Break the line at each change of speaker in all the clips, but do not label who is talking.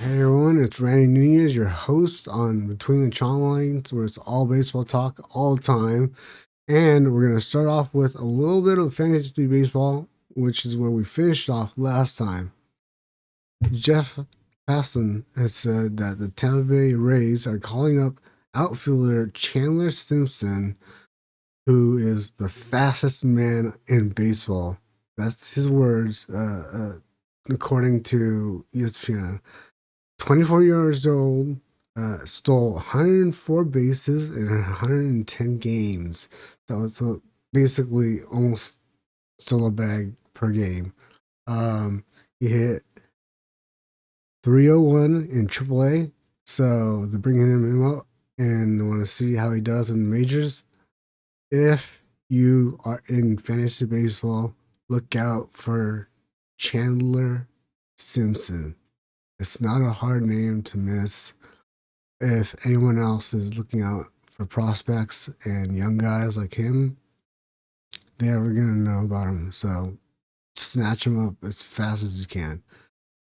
Hey everyone, it's Randy Nunez, your host on Between the Chalk Lines, where it's all baseball talk all the time. And we're going to start off with a little bit of fantasy baseball, which is where we finished off last time. Jeff Passan has said that the Tampa Bay Rays are calling up outfielder Chandler Simpson, who is the fastest man in baseball. That's his words, according to ESPN. 24 years old, stole 104 bases in 110 games. That was basically almost still a bag per game. He hit 301 in AAA, so they're bringing him up and want to see how he does in the majors. If you are in fantasy baseball, look out for Chandler Simpson. It's not a hard name to miss. If anyone else is looking out for prospects and young guys like him, they're going to know about him. So snatch him up as fast as you can.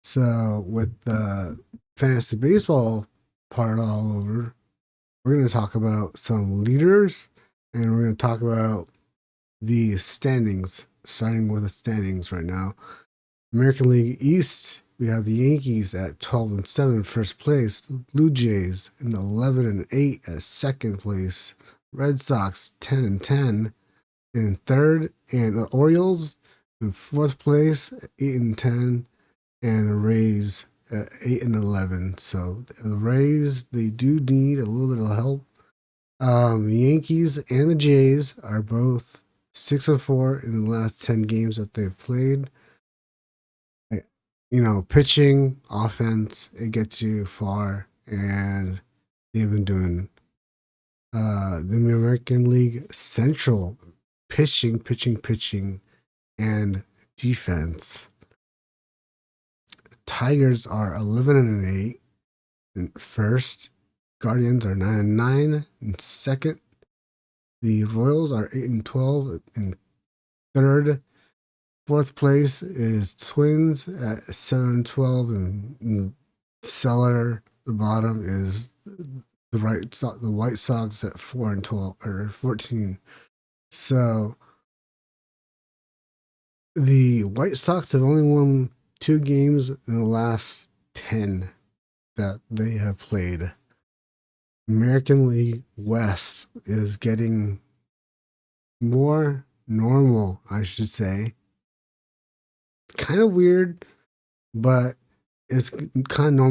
So with the fantasy baseball part all over, we're going to talk about some leaders and we're going to talk about the standings, starting with the standings right now. American League East, we have the Yankees at 12-7 first place, Blue Jays in 11-8 at second place, Red Sox 10-10 in third, and the Orioles in fourth place 8-10, and the Rays at 8-11. So the Rays, they do need a little bit of help. The Yankees and the Jays are both 6-4 in the last 10 games that they've played. Pitching, offense, it gets you far, and they've been doing the American League Central pitching, and defense. Tigers are 11-8 in first. Guardians are 9-9 in second. The Royals are 8-12 in third. Fourth place is Twins at 7-12, and cellar. The bottom is the White Sox at 4-12 or 14. So the White Sox have only won 2 games in the last 10 that they have played. American League West is getting more normal, I should say. Kind of weird, but it's kind of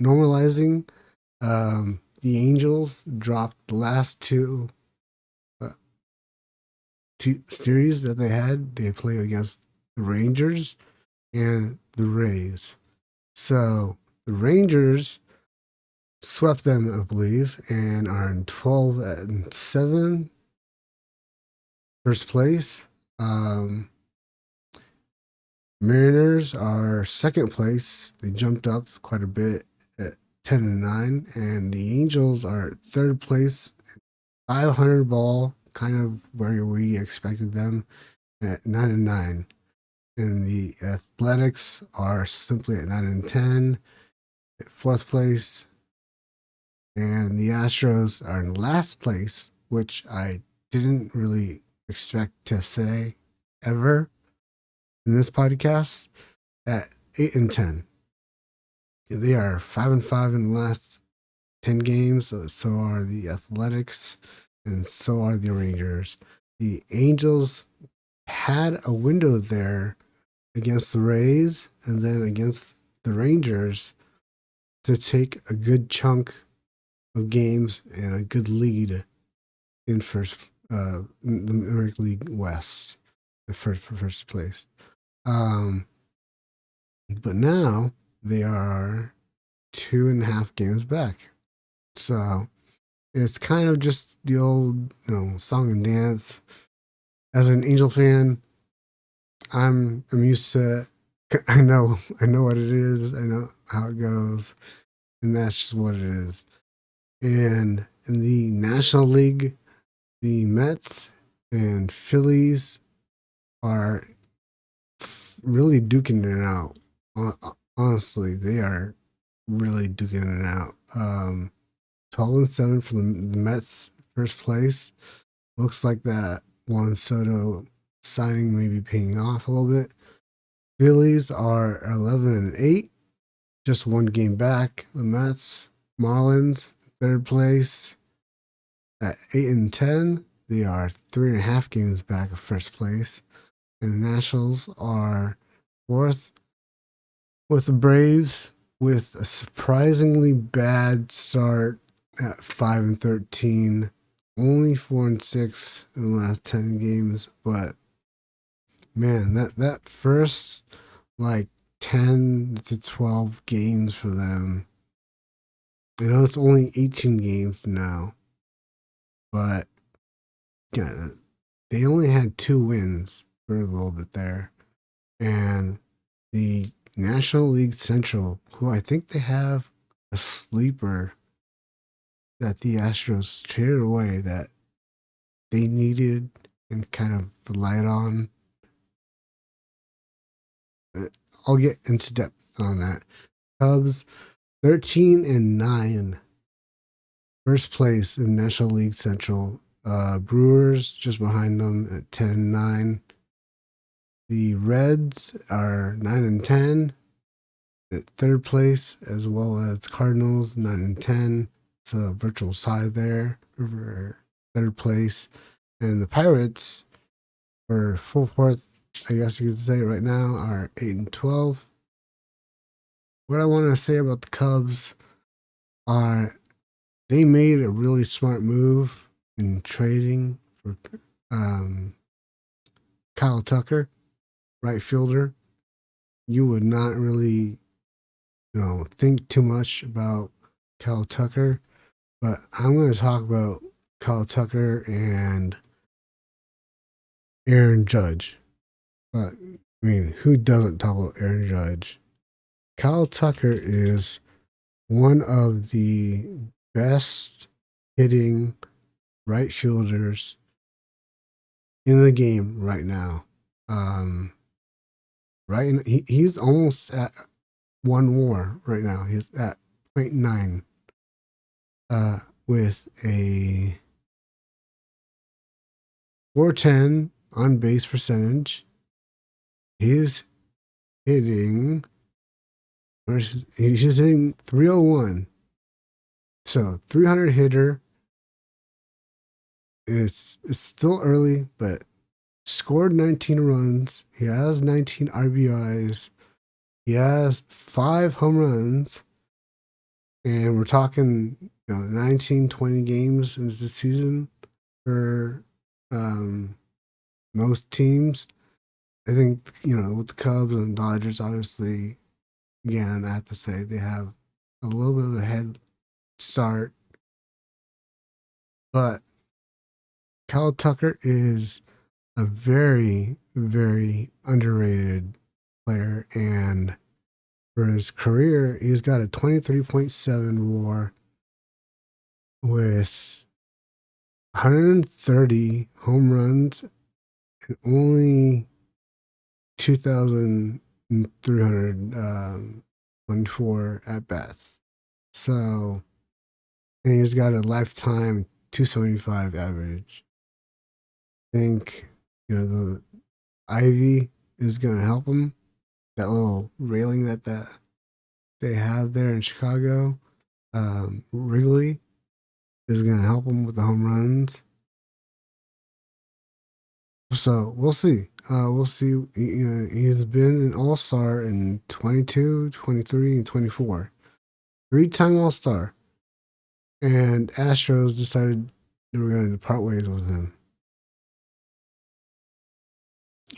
normalizing. The Angels dropped the last two series that they had. They played against the Rangers and the Rays. So the Rangers swept them, I believe, and are in 12-7, first place. Mariners are second place. They jumped up quite a bit at 10-9, and the Angels are at third place, 500 ball, kind of where we expected them at 9-9. And the Athletics are simply at 9-10, at fourth place, and the Astros are in last place, which I didn't really expect to say ever in this podcast, at 8-10. They are 5-5 in the last 10 games. So are the Athletics, and so are the Rangers. The Angels had a window there against the Rays and then against the Rangers to take a good chunk of games and a good lead in the American League West, for first place. But now they are 2.5 games back. So it's kind of just the old, song and dance. As an Angel fan, I'm used to it. I know what it is. I know how it goes, and that's just what it is. And in the National League, the Mets and Phillies are really duking it out. Honestly, they are really duking it out. 12-7 for the Mets, first place. Looks like that Juan Soto signing may be paying off a little bit. Phillies are 11-8, just one game back. The Mets, Marlins, third place at 8-10. They are 3.5 games back of first place. And the Nationals are fourth with the Braves with a surprisingly bad start at 5-13. Only 4-6 in the last 10 games, but man, that first like 10 to 12 games for them. I know it's only 18 games now, but yeah, they only had 2 wins for a little bit there. And the National League Central, who I think they have a sleeper that the Astros traded away that they needed and kind of relied on. I'll get into depth on that. Cubs 13-9, first place in National League Central. Brewers just behind them at 10-9. The Reds are 9-10 at third place, as well as Cardinals 9-10. It's a virtual side there for third place, and the Pirates for full fourth, I guess you could say right now, are 8-12. What I want to say about the Cubs are they made a really smart move in trading for Kyle Tucker, right fielder. You would not really, think too much about Kyle Tucker, but I'm going to talk about Kyle Tucker and Aaron Judge. But I mean, who doesn't talk about Aaron Judge? Kyle Tucker is one of the best hitting right fielders in the game right now. He's almost at 1 WAR right now. He's at 0.9 with a 410 on base percentage. He's hitting 301. So 300 hitter. It's still early, but scored 19 runs. He has 19 RBIs. He has 5 home runs. And we're talking 19, 20 games in this season for most teams. I think, with the Cubs and Dodgers, obviously, again, I have to say they have a little bit of a head start. But Kyle Tucker is a very, very underrated player. And for his career, he's got a 23.7 WAR with 130 home runs and only 2,324 at bats. So, and he's got a lifetime 275 average. I think, the Ivy is going to help him. That little railing that they have there in Chicago, Wrigley, is going to help him with the home runs. So we'll see. We'll see. He's been an all-star in 22, 23, and 24. 3-time all-star. And Astros decided they were going to part ways with him.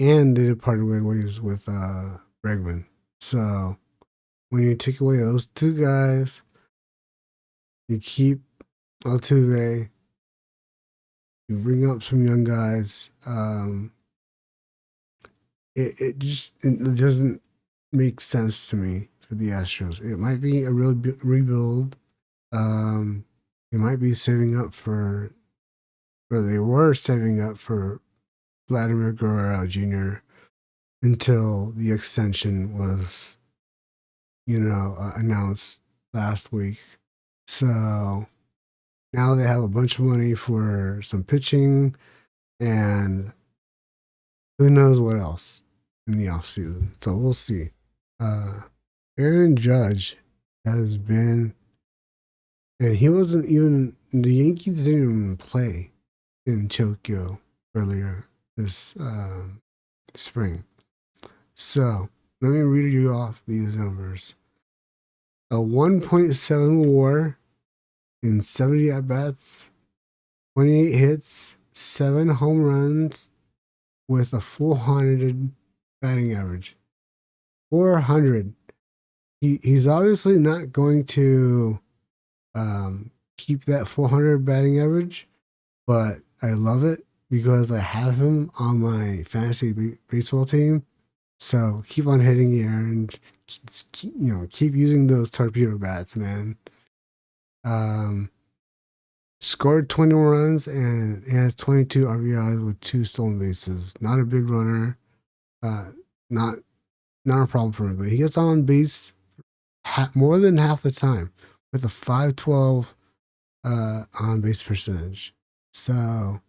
And they parted ways with Bregman. So when you take away those two guys, you keep Altuve, you bring up some young guys. It doesn't make sense to me for the Astros. It might be a real rebuild. They might be saving up or they were saving up for Vladimir Guerrero Jr. until the extension was, announced last week. So now they have a bunch of money for some pitching and who knows what else in the offseason. So we'll see. Uh, Aaron Judge has been, and he wasn't even, the Yankees didn't even play in Tokyo earlier this spring. So let me read you off these numbers. A 1.7 WAR in 70 at bats, 28 hits, 7 home runs with a 400 batting average. 400. He's obviously not going to keep that 400 batting average, but I love it because I have him on my fantasy baseball team. So keep on hitting it, and keep using those torpedo bats, man. Scored 21 runs and he has 22 RBIs with 2 stolen bases. Not a big runner, not a problem for him, but he gets on base more than half the time with a 512 on base percentage. So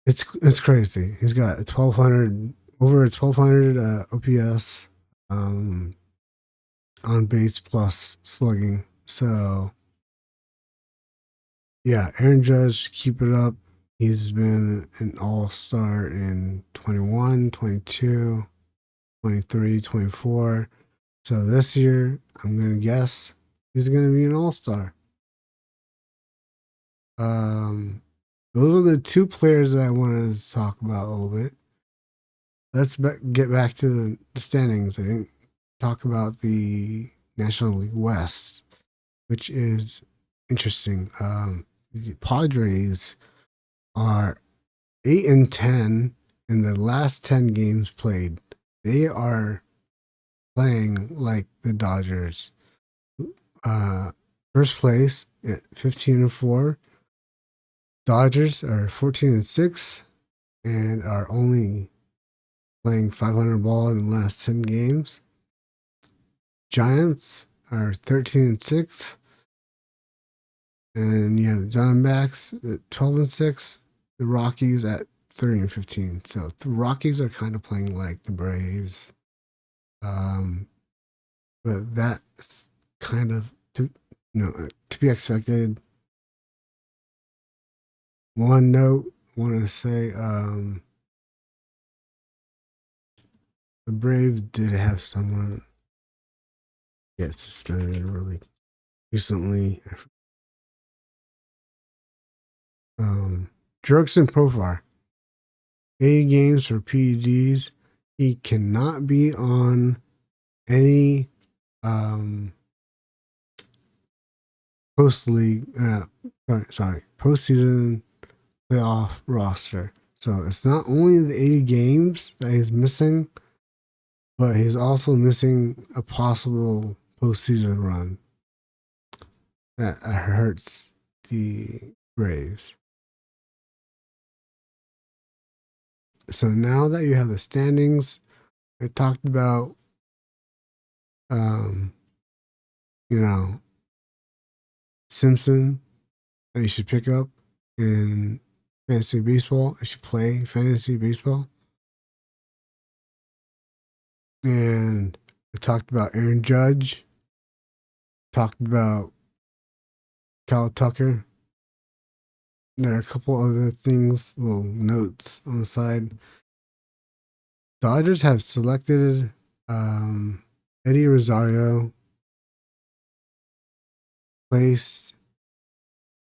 it's crazy. He's got a 1200 over a 1200 OPS on base plus slugging. So yeah, Aaron Judge, keep it up. He's been an all-star in 21, 22, 23, 24. So this year, I'm going to guess he's going to be an all-star. Those are the 2 players that I wanted to talk about a little bit. Let's get back to the standings. I didn't talk about the National League West, which is interesting. The Padres are 8-10 in their last 10 games played. They are playing like the Dodgers. First place at 15-4. Dodgers are 14-6 and are only playing 500 ball in the last 10 games. Giants are 13-6. And you have Diamondbacks at 12-6. The Rockies at 30-15. So the Rockies are kind of playing like the Braves. But that's kind of to be expected. One note I wanted to say, the Braves did have someone get suspended really recently. Jurickson Profar, 80 games for PEDs. He cannot be on any postseason playoff roster. So it's not only the 80 games that he's missing, but he's also missing a possible postseason run. That hurts the Braves. So now that you have the standings, I talked about, Simpson that you should pick up in fantasy baseball. You should play fantasy baseball. And I talked about Aaron Judge. Talked about Cal Tucker. There are a couple other things, little notes on the side. Dodgers have selected Eddie Rosario, placed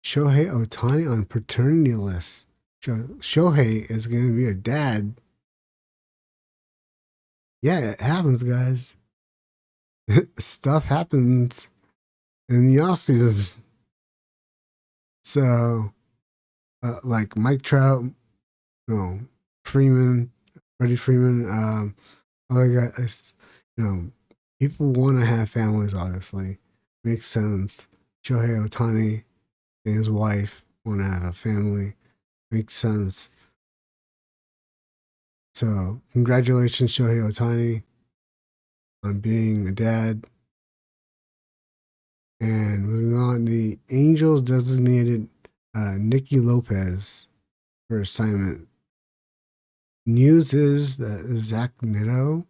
Shohei Ohtani on paternity list. Shohei is going to be a dad. Yeah, it happens, guys. Stuff happens in the off seasons. So, like Mike Trout, Freeman, Freddie Freeman, other guys, people want to have families, obviously. Makes sense. Shohei Ohtani and his wife want to have a family. Makes sense. So, congratulations, Shohei Ohtani, on being a dad. And moving on, the Angels designated Nicky Lopez for assignment. News is that Zach Nitto,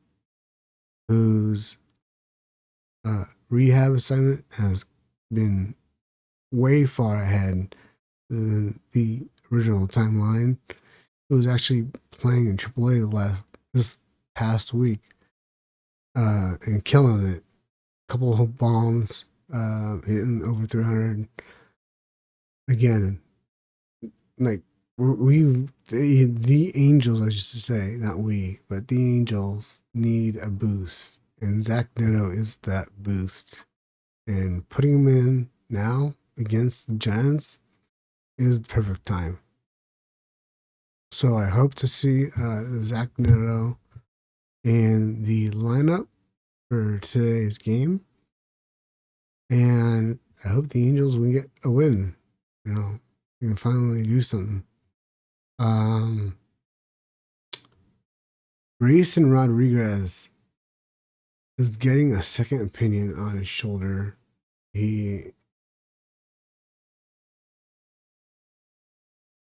whose rehab assignment has been way far ahead than the original timeline. It was actually playing in AAA this past week and killing it. A couple of bombs, hitting over 300. Again, like the Angels, I should say, not we, but the Angels need a boost, and Zach Neto is that boost. And putting him in now against the Giants is the perfect time. So I hope to see Zach Neto in the lineup for today's game, and I hope the Angels will get a win. You know, we can finally do something. Grayson Rodriguez is getting a second opinion on his shoulder. He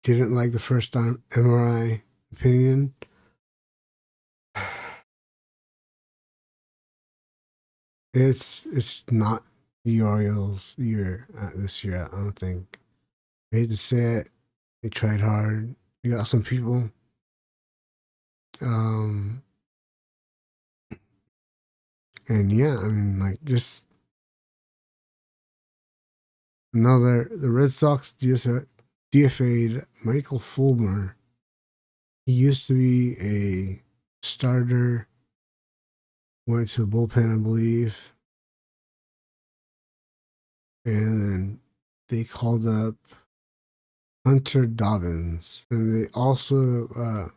didn't like the first MRI opinion. It's not the Orioles' year this year. I don't think. I hate to say it. They tried hard. You got some people. And yeah, I mean, like, just the Red Sox DFA'd Michael Fulmer. He used to be a starter, went to the bullpen, I believe. And then they called up Hunter Dobbins. And they also,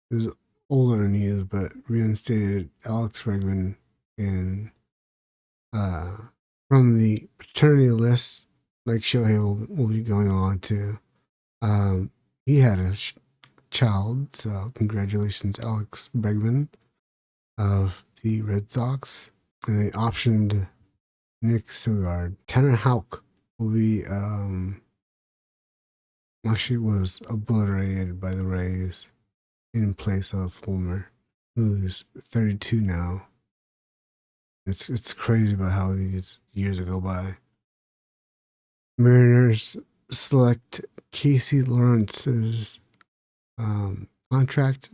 is older than he is, but reinstated Alex Bregman in from the paternity list, like Shohei will be going on to. He had a child, so congratulations, Alex Bregman of the Red Sox. And they optioned Nick Sogard. Tanner Houck will be actually was obliterated by the Rays in place of Fulmer, who's 32 now. It's crazy about how these years go by. Mariners select Casey Lawrence's contract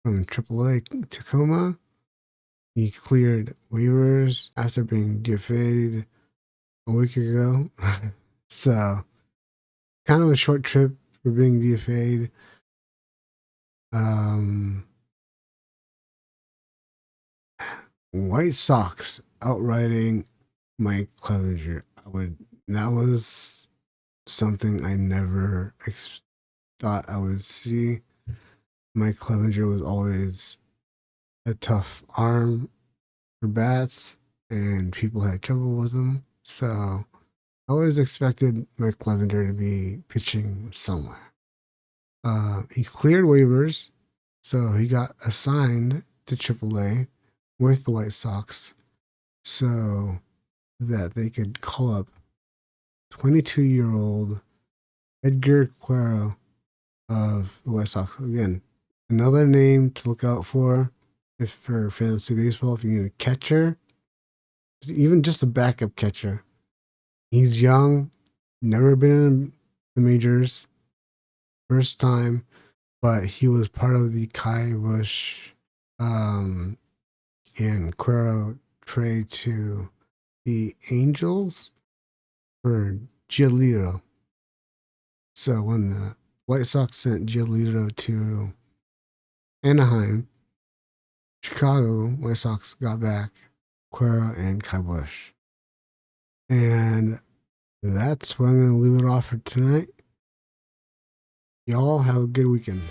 from AAA Tacoma. He cleared waivers after being DFA'd a week ago. So, kind of a short trip for being DFA'd. White Sox outrighting Mike Clevenger. That was something I never thought I would see. Mike Clevenger was always a tough arm for bats, and people had trouble with him. So I always expected Mike Clevenger to be pitching somewhere. He cleared waivers, so he got assigned to AAA with the White Sox so that they could call up 22-year-old Edgar Quero of the White Sox. Again, another name to look out for for fantasy baseball. If you need a catcher, even just a backup catcher. He's young, never been in the majors, first time, but he was part of the Kai Bush and Quero trade to the Angels for Giolito. So when the White Sox sent Giolito to Anaheim, Chicago White Sox got back Quero and Kai Bush. And that's where I'm going to leave it off for tonight. Y'all have a good weekend.